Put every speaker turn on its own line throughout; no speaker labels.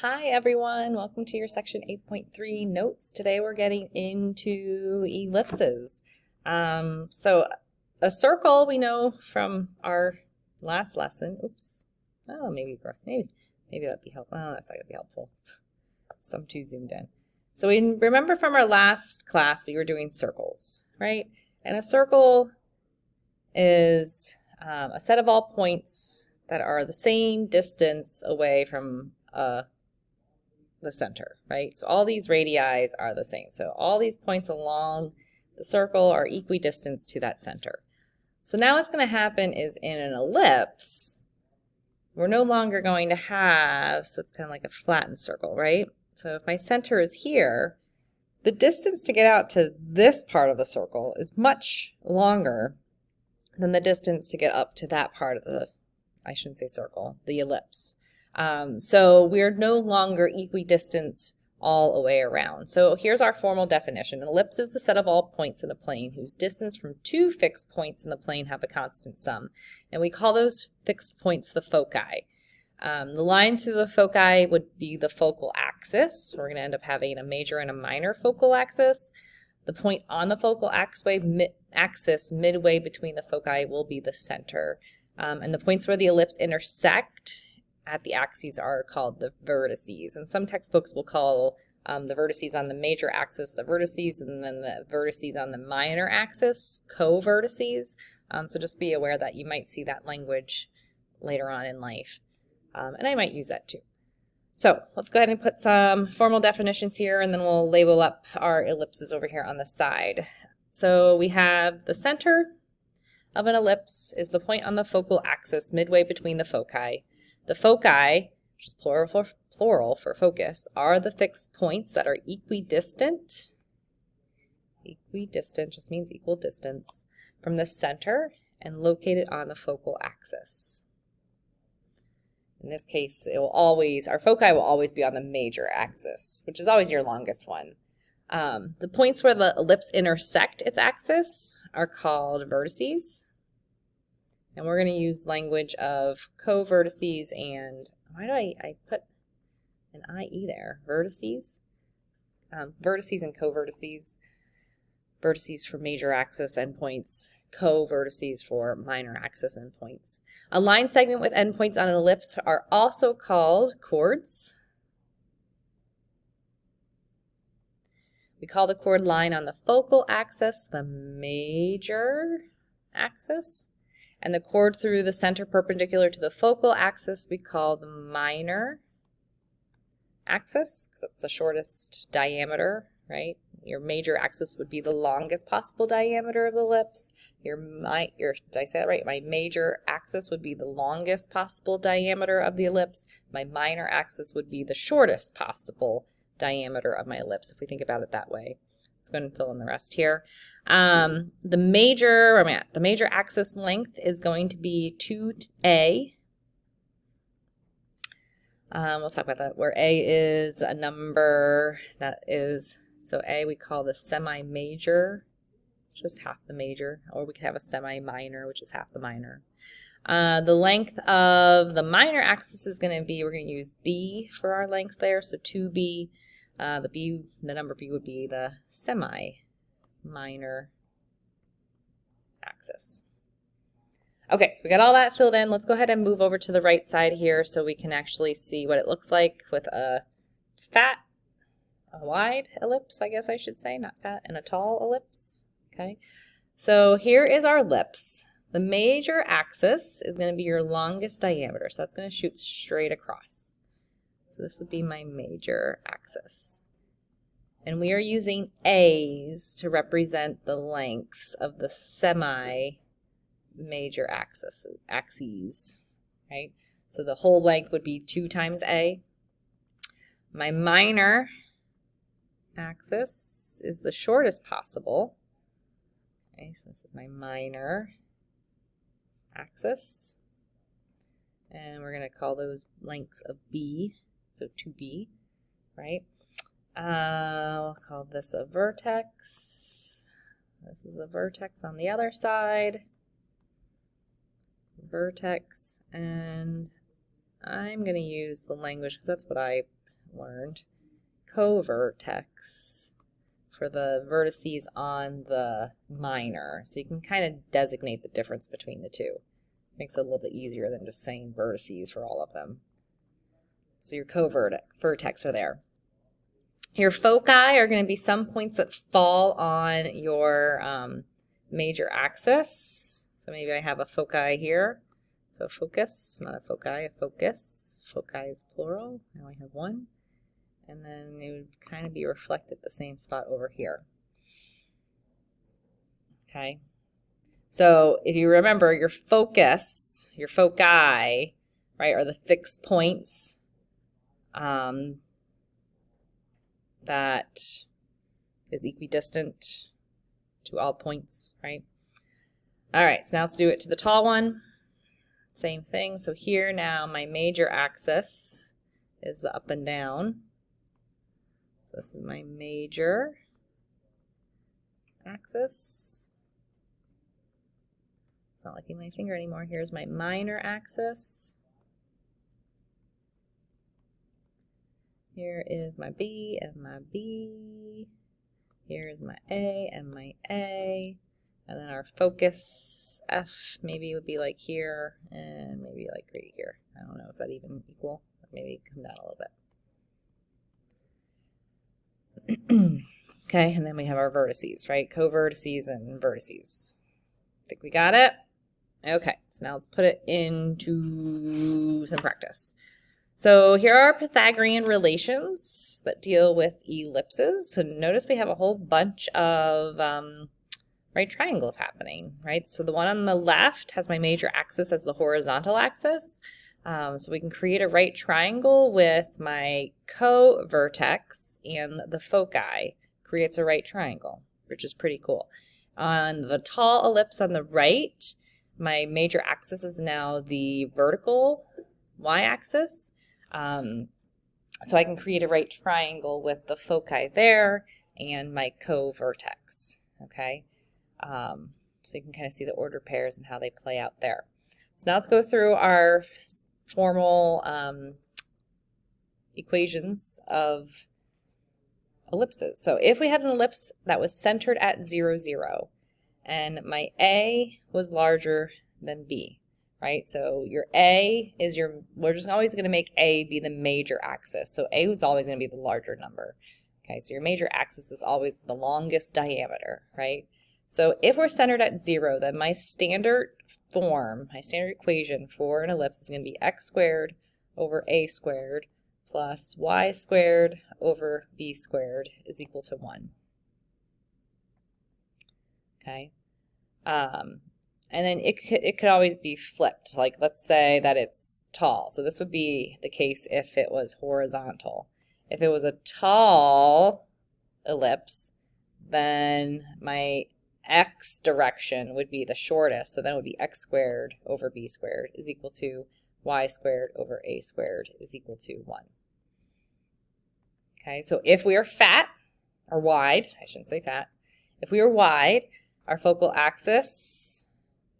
Hi everyone, welcome to your section 8.3 notes. Today we're getting into ellipses. So a circle we know from our last lesson. Oops. Oh, maybe that'd be helpful. Oh, that's not gonna be helpful. I'm too zoomed in. So we remember from our last class we were doing circles, right? And a circle is a set of all points that are the same distance away from the center, right? So all these radii are the same. So all these points along the circle are equidistant to that center. So now what's going to happen is in an ellipse, we're no longer going to have, so it's kind of like a flattened circle, right? So if my center is here, the distance to get out to this part of the circle is much longer than the distance to get up to that part of the, I shouldn't say circle, the ellipse. So we're no longer equidistant all the way around. So here's our formal definition. An ellipse is the set of all points in a plane whose distance from two fixed points in the plane have a constant sum. And we call those fixed points the foci. The lines through the foci would be the focal axis. We're going to end up having a major and a minor focal axis. The point on the focal axis midway between the foci will be the center. And the points where the ellipse intersect at the axes are called the vertices. And some textbooks will call the vertices on the major axis the vertices, and then the vertices on the minor axis co-vertices. So just be aware that you might see that language later on in life. And I might use that too. So let's go ahead and put some formal definitions here, and then we'll label up our ellipses over here on the side. So we have the center of an ellipse is the point on the focal axis midway between the foci. The foci, which is plural for focus, are the fixed points that are equidistant. Equidistant just means equal distance from the center and located on the focal axis. In this case, our foci will always be on the major axis, which is always your longest one. The points where the ellipse intersect its axis are called vertices. And we're going to use language of co-vertices and, why do I put an IE there? Vertices? Vertices and co-vertices. Vertices for major axis endpoints, co-vertices for minor axis endpoints. A line segment with endpoints on an ellipse are also called chords. We call the chord line on the focal axis the major axis, and the chord through the center perpendicular to the focal axis we call the minor axis, because that's the shortest diameter, right? Your major axis would be the longest possible diameter of the ellipse. Did I say that right? My major axis would be the longest possible diameter of the ellipse. My minor axis would be the shortest possible diameter of my ellipse, if we think about it that way. Let's go ahead and fill in the rest here. The major axis length is going to be 2a. We'll talk about that, where a is a number that is, so a we call the semi-major, just half the major, or we could have a semi-minor, which is half the minor. The length of the minor axis is going to be, we're going to use b for our length there, so 2b. The number b would be the semi-minor axis. Okay, so we got all that filled in. Let's go ahead and move over to the right side here so we can actually see what it looks like with a wide ellipse, I guess I should say, not fat, and a tall ellipse. Okay, so here is our ellipse. The major axis is going to be your longest diameter, so that's going to shoot straight across. So this would be my major axis. And we are using A's to represent the lengths of the semi-major axes, right? So the whole length would be 2 times A. My minor axis is the shortest possible. Okay, so this is my minor axis. And we're going to call those lengths of B. So 2b, right? I'll call this a vertex. This is a vertex on the other side. Vertex, and I'm going to use the language because that's what I learned covertex for the vertices on the minor. So you can kind of designate the difference between the two. Makes it a little bit easier than just saying vertices for all of them. So your covertex are there. Your foci are going to be some points that fall on your major axis. So maybe I have a foci here. So focus, not a foci, a focus. Foci is plural. I only have one. And then it would kind of be reflected the same spot over here. Okay. So if you remember, your focus, your foci, right, are the fixed points that is equidistant to all points, right? All right, so now let's do it to the tall one. Same thing. So here now my major axis is the up and down. So this is my major axis. It's not liking my finger anymore. Here's my minor axis. Here is my B and my B. Here is my A and my A. And then our focus F maybe would be like here and maybe like right here. I don't know, is that even equal? Maybe come down a little bit. Okay, and then we have our vertices, right? Covertices and vertices. Think we got it? Okay, so now let's put it into some practice. So here are Pythagorean relations that deal with ellipses. So notice we have a whole bunch of right triangles happening, right? So the one on the left has my major axis as the horizontal axis. So we can create a right triangle with my co-vertex, and the foci creates a right triangle, which is pretty cool. On the tall ellipse on the right, my major axis is now the vertical y-axis. So I can create a right triangle with the foci there and my co-vertex, okay? So you can kind of see the ordered pairs and how they play out there. So now let's go through our formal equations of ellipses. So if we had an ellipse that was centered at 0, 0, and my A was larger than B, right? So your A is we're just always going to make A be the major axis. So A was always going to be the larger number. Okay, so your major axis is always the longest diameter, right? So if we're centered at 0, then my standard form, my standard equation for an ellipse is going to be x squared over a squared plus y squared over b squared is equal to 1. Okay. And then it could always be flipped. Like let's say that it's tall. So this would be the case if it was horizontal. If it was a tall ellipse, then my x direction would be the shortest. So then it would be x squared over b squared is equal to y squared over a squared is equal to 1. Okay, so if we are fat, or wide, I shouldn't say fat, if we are wide, our focal axis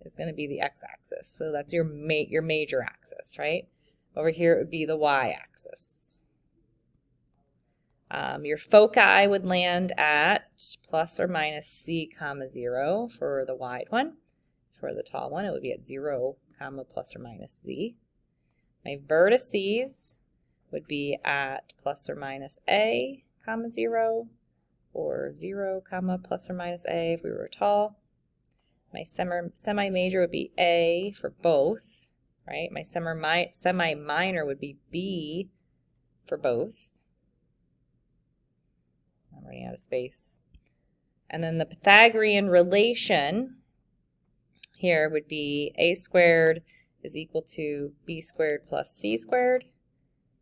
is going to be the x-axis. So that's your major axis, right? Over here it would be the y-axis. Your foci would land at plus or minus c comma 0 for the wide one. For the tall one, it would be at 0 comma plus or minus z. My vertices would be at plus or minus a comma 0 or 0 comma plus or minus a if we were tall. My semi-major would be A for both, right? My semi-minor would be B for both. I'm running out of space. And then the Pythagorean relation here would be a squared is equal to b squared plus c squared.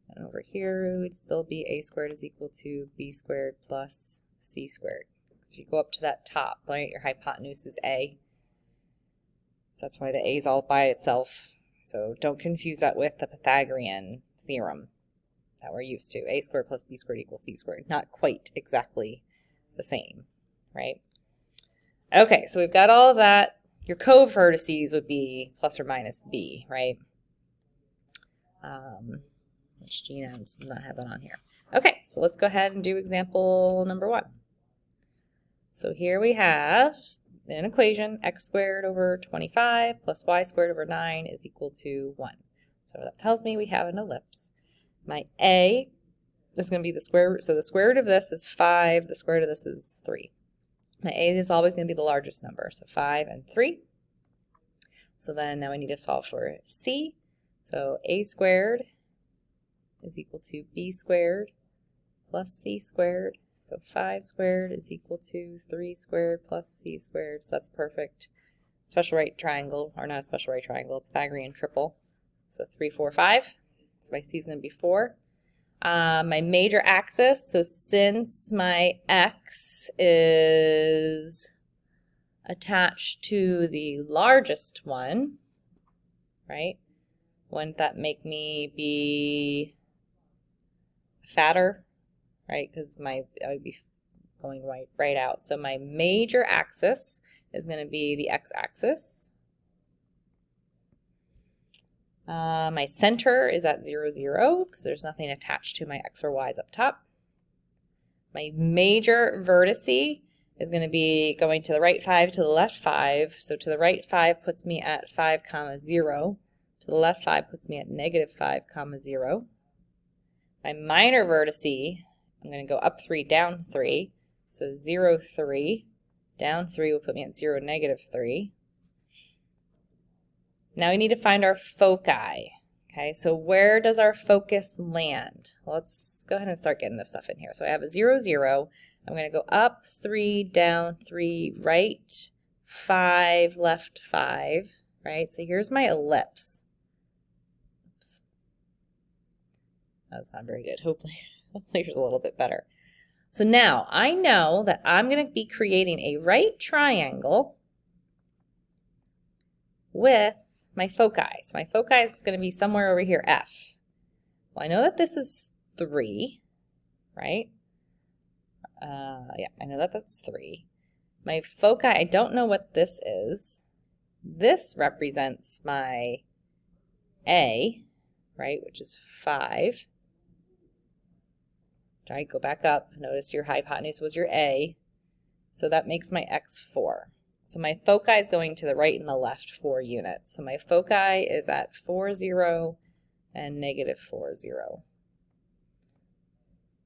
And over here it would still be a squared is equal to b squared plus c squared. So if you go up to that top, right, your hypotenuse is a. So that's why the a is all by itself. So don't confuse that with the Pythagorean theorem that we're used to. A squared plus b squared equals c squared. Not quite exactly the same, right? Okay, so we've got all of that. Your co-vertices would be plus or minus b, right? Which genomes does not have that on here. Okay, so let's go ahead and do example number 1. So here we have an equation, x squared over 25 plus y squared over 9 is equal to 1. So that tells me we have an ellipse. My a is going to be the square root. So the square root of this is 5. The square root of this is 3. My a is always going to be the largest number. So 5 and 3. So then now I need to solve for c. So a squared is equal to b squared plus c squared. So 5 squared is equal to 3 squared plus c squared. So that's a perfect special right triangle, or not a special right triangle, Pythagorean triple. So 3, 4, 5. So my c is going to be 4. My major axis, so since my x is attached to the largest one, right? Wouldn't that make me be fatter, right? Because I would be going right out. So my major axis is going to be the x-axis. My center is at 0, 0, because there's nothing attached to my x or y's up top. My major vertice is going to be going to the right 5 to the left 5. So to the right 5 puts me at 5, 0. To the left 5 puts me at negative 5, 0. My minor vertice, I'm going to go up 3, down 3. So 0, 3. Down 3 will put me at 0, negative 3. Now we need to find our foci. Okay, so where does our focus land? Well, let's go ahead and start getting this stuff in here. So I have a 0, 0. I'm going to go up 3, down 3, right 5, left 5, right? So here's my ellipse. Oops. That's not very good. Hopefully here's a little bit better. So now I know that I'm going to be creating a right triangle with my foci. So my foci is going to be somewhere over here, F. Well, I know that this is 3, right? Yeah, I know that that's 3. My foci, I don't know what this is. This represents my A, right, which is 5. Right, go back up. Notice your hypotenuse was your A. So that makes my X 4. So my foci is going to the right and the left 4 units. So my foci is at 4, 0 and negative 4, 0.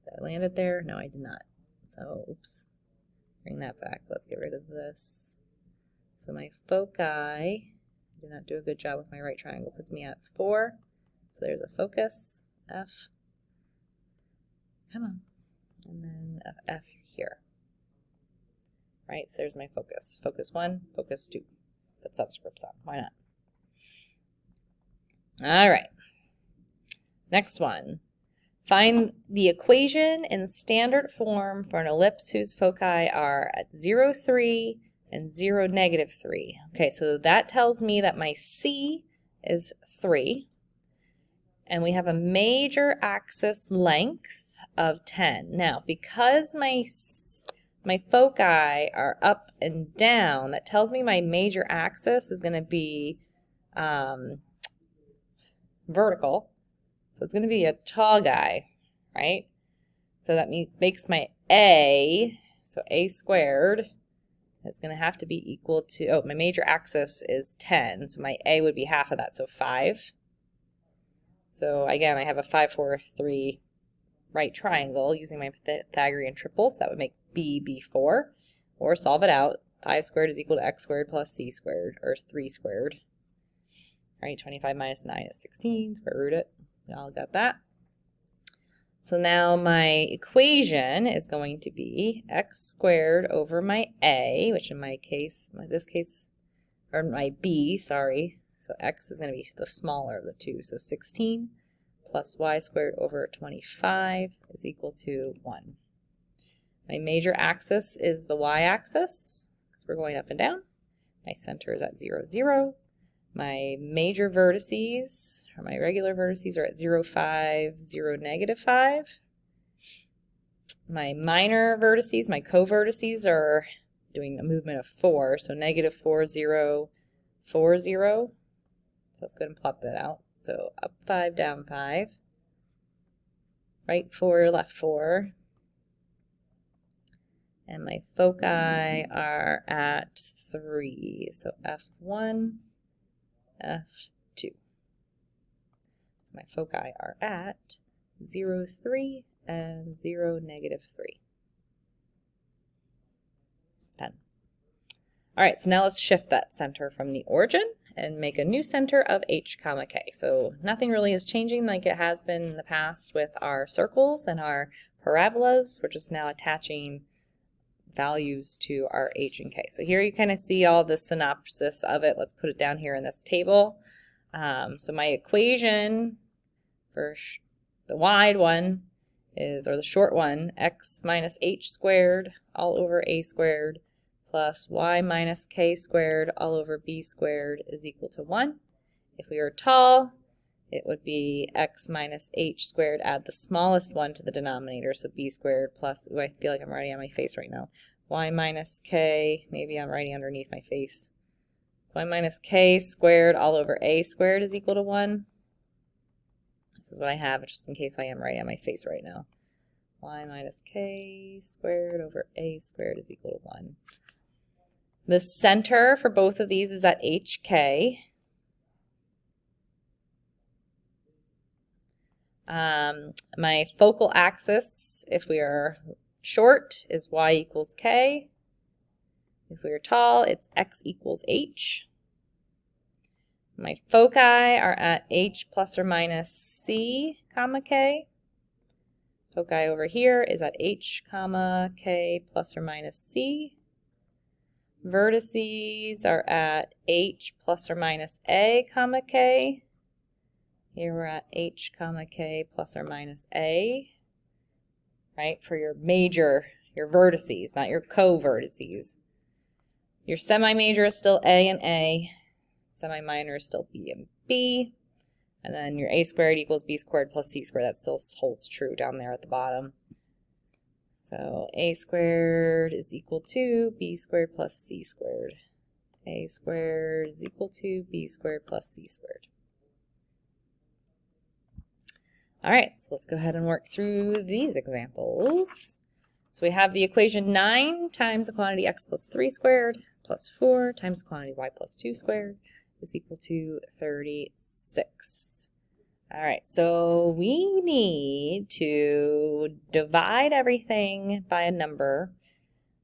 Did I land it there? No, I did not. So, oops. Bring that back. Let's get rid of this. So my foci, did not do a good job with my right triangle, puts me at 4. So there's a focus, F. Come on. And then F here. Right, so there's my focus. Focus 1, focus 2. Put subscripts on. Why not? All right. Next one. Find the equation in standard form for an ellipse whose foci are at 0, 3 and 0, negative 3. Okay, so that tells me that my C is 3. And we have a major axis length of 10. Now, because my foci are up and down, that tells me my major axis is going to be vertical. So it's going to be a tall guy, right? So that makes my A, so A squared, is going to have to be equal to, oh, my major axis is 10, so my A would be half of that, so 5. So again, I have a 5, 4, 3 right triangle using my Pythagorean triples. That would make B, B4, or solve it out. 5 squared is equal to x squared plus c squared, or 3 squared. All right, 25 minus 9 is 16, square root it. We all got that. So now my equation is going to be x squared over my a, which in my case, or my b, sorry. So x is going to be the smaller of the two, so 16 plus y squared over 25 is equal to 1. My major axis is the y-axis, because we're going up and down. My center is at 0, 0. My major vertices, or my regular vertices, are at 0, 5, 0, negative 5. My minor vertices, my co-vertices, are doing a movement of 4, so negative 4, 0, 4, 0. So let's go ahead and plot that out. So up 5, down 5. right 4, left 4. And my foci are at 3. So F1, F2. So my foci are at 0, 3, and 0, negative 3. Done. All right, so now let's shift that center from the origin and make a new center of h comma k. So nothing really is changing like it has been in the past with our circles and our parabolas. We're just now attaching values to our h and k. So here you kind of see all the synopsis of it. Let's put it down here in this table. So my equation for the wide one is, or the short one, x minus h squared all over a squared plus y minus k squared all over b squared is equal to 1. If we were tall, it would be x minus h squared, add the smallest one to the denominator, so b squared plus, ooh, I feel like I'm writing on my face right now, y minus k, maybe I'm writing underneath my face, y minus k squared all over a squared is equal to 1. This is what I have, just in case I am writing on my face right now. Y minus k squared over a squared is equal to 1. The center for both of these is at hk. My focal axis, if we are short, is y equals k. If we are tall, it's x equals h. My foci are at h plus or minus c comma k. Foci over here is at h comma k plus or minus c. Vertices are at h plus or minus a comma k. Here we're at h comma k plus or minus a, right, for your major, your vertices, not your co-vertices. Your semi-major is still a and a, semi-minor is still b and b, and then your a squared equals b squared plus c squared, that still holds true down there at the bottom. So a squared is equal to b squared plus c squared. A squared is equal to b squared plus c squared. All right, so let's go ahead and work through these examples. So we have the equation 9 times the quantity x plus 3 squared plus 4 times the quantity y plus 2 squared is equal to 36. All right, so we need to divide everything by a number.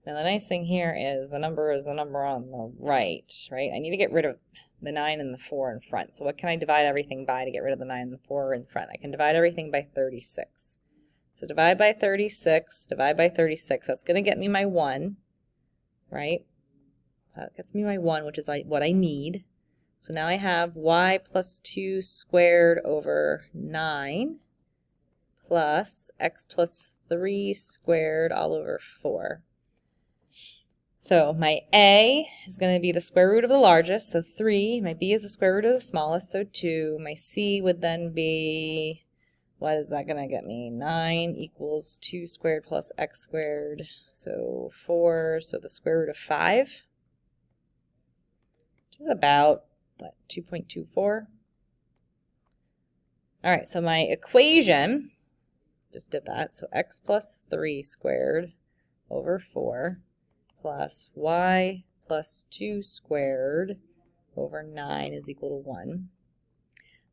Now the nice thing here is the number on the right, right? I need to get rid of the 9 and the 4 in front. So what can I divide everything by to get rid of the 9 and the 4 in front? I can divide everything by 36. So divide by 36, divide by 36. That's going to get me my 1, right? That gets me my 1, which is what I need. So now I have y plus 2 squared over 9 plus x plus 3 squared all over 4. So my a is going to be the square root of the largest, so 3. My b is the square root of the smallest, so 2. My c would then be, what is that going to get me? 9 equals 2 squared plus x squared, so 4. So the square root of 5, which is about, what, 2.24? All right, so my equation, just did that, so x plus 3 squared over 4 plus y plus 2 squared over 9 is equal to 1.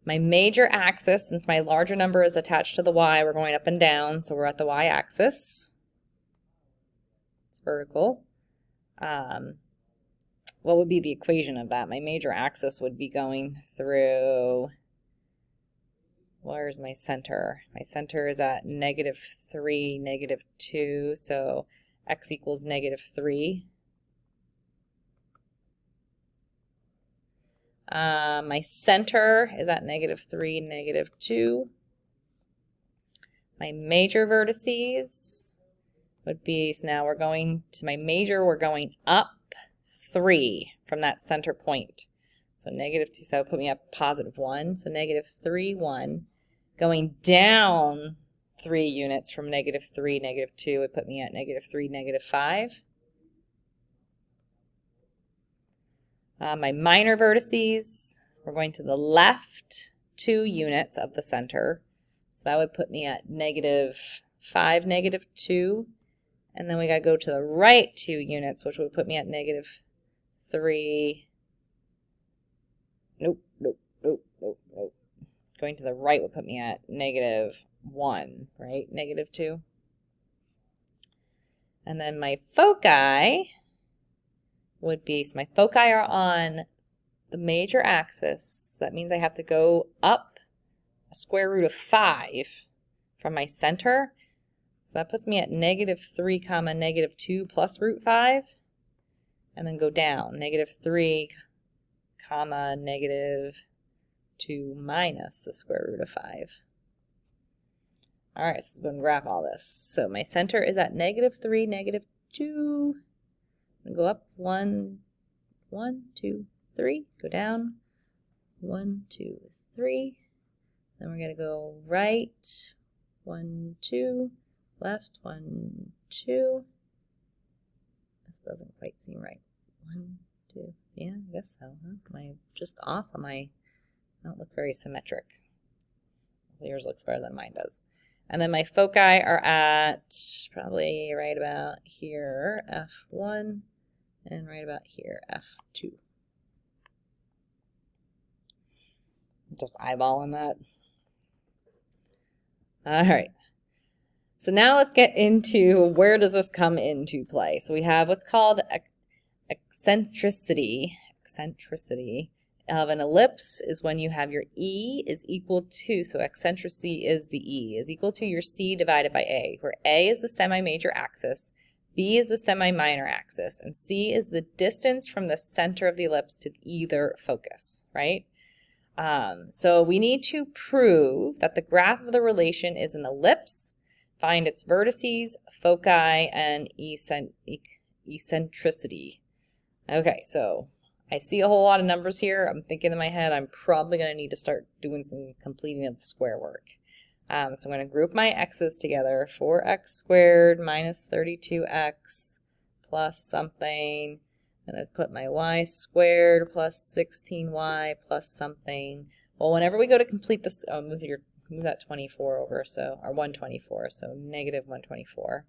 My major axis, since my larger number is attached to the y, we're going up and down, so we're at the y-axis. It's vertical. What would be the equation of that? My major axis would be going through, where's my center? My center is at -3, -2, so x equals -3. My center is at -3, -2. My major vertices would be, so now we're going to my major, we're going up 3 from that center point. So -2, so that would put me at +1, so -3, 1. Going down 3 units from -3, -2 would put me at -3, -5. My minor vertices, we're going to the left 2 units of the center. So that would put me at -5, -2. And then we got to go to the right 2 units, which would put me at -3. Nope, nope, nope, nope, nope. Going to the right would put me at -1, right? -2. And then my foci would be, so my foci are on the major axis. So that means I have to go up a square root of 5 from my center. So that puts me at -3, -2 plus root 5. And then go down, -3, -2 minus the square root of 5. All right, so let's go and graph all this. So my center is at -3, -2. And go up 1, 2, 3. Go down 1, 2, 3. Then we're going to go right 1, 2, left 1, 2. This doesn't quite seem right. 1, 2. Yeah, I guess so. Huh? Am I just off? I don't look very symmetric. Yours looks better than mine does. And then my foci are at probably right about here, F1, and right about here, F2. Just eyeballing that. All right. So now let's get into where does this come into play. So we have what's called eccentricity. Eccentricity of an ellipse is when you have your E is equal to, so eccentricity is the E, is equal to your C divided by A, where A is the semi-major axis, B is the semi-minor axis, and C is the distance from the center of the ellipse to either focus, right? So we need to prove that the graph of the relation is an ellipse, find its vertices, foci, and eccentricity. Okay, so I see a whole lot of numbers here. I'm thinking in my head I'm probably going to need to start doing some completing of the square work. So I'm going to group my x's together. 4x squared minus 32x plus something. And I'd put my y squared plus 16y plus something. Well, whenever we go to complete this, move that 24 over, so, or 124, so -124.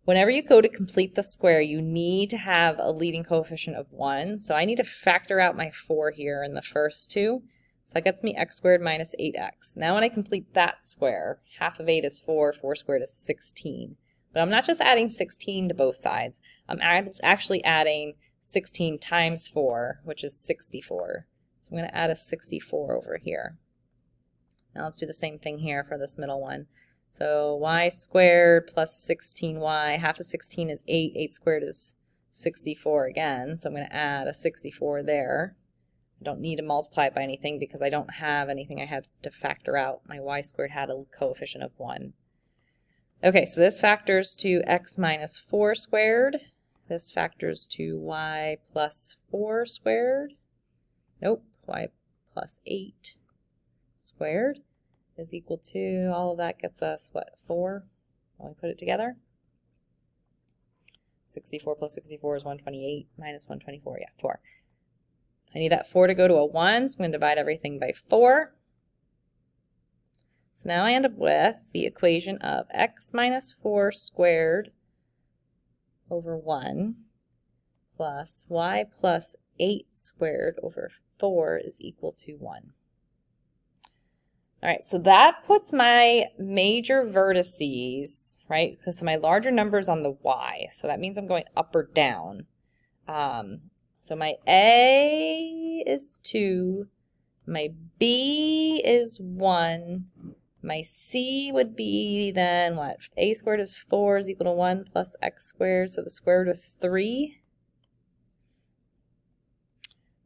Whenever you go to complete the square, you need to have a leading coefficient of 1. So I need to factor out my 4 here in the first two. So that gets me x squared minus 8x. Now when I complete that square, half of 8 is 4, 4 squared is 16. But I'm not just adding 16 to both sides. I'm actually adding 16 times 4, which is 64. So I'm going to add a 64 over here. Now let's do the same thing here for this middle one. So y squared plus 16y, half of 16 is 8, 8 squared is 64 again, so I'm going to add a 64 there. I don't need to multiply it by anything because I don't have anything I have to factor out. My y squared had a coefficient of 1. Okay, so this factors to x minus 4 squared. This factors to y plus 4 squared. Nope, y plus 8 squared is equal to, all of that gets us, what, 4? When we put it together? 64 plus 64 is 128 minus 124, yeah, 4. I need that 4 to go to a 1, so I'm going to divide everything by 4. So now I end up with the equation of x minus 4 squared over 1 plus y plus 8 squared over 4 is equal to 1. All right, so that puts my major vertices, right? So my larger numbers on the y. So that means I'm going up or down. So my A is 2, my B is 1, my C would be then what? A squared is 4 is equal to 1 plus x squared, so the square root of 3.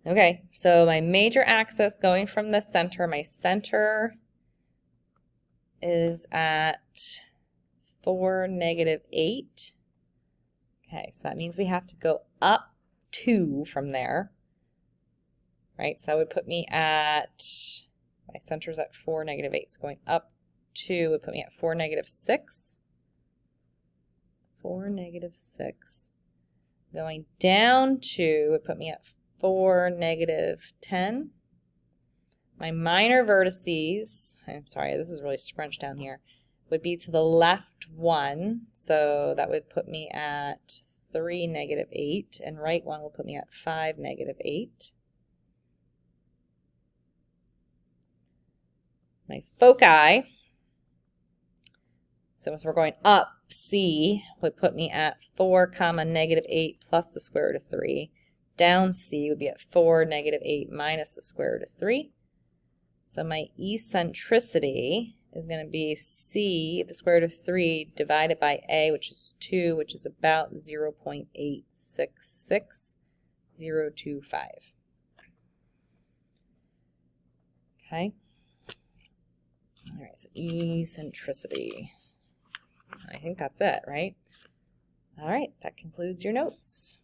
Okay, so my major axis going from the center, my center is at 4, -8. Okay, so that means we have to go up 2 from there, right? So that would put me at, my center's at 4, -8. So going up 2 would put me at 4, -6. 4, -6. Going down 2 would put me at 4, -10. my minor vertices, I'm sorry, this is really scrunched down here, would be to the left 1. So that would put me at 3, -8, and right 1 will put me at 5, -8. My foci, so as we're going up, C would put me at 4, -8 plus the square root of 3. Down C would be at 4, -8 minus the square root of 3. So my eccentricity is going to be C, the square root of 3, divided by A, which is 2, which is about 0.866025. Okay. All right, so eccentricity. I think that's it, right? All right, that concludes your notes.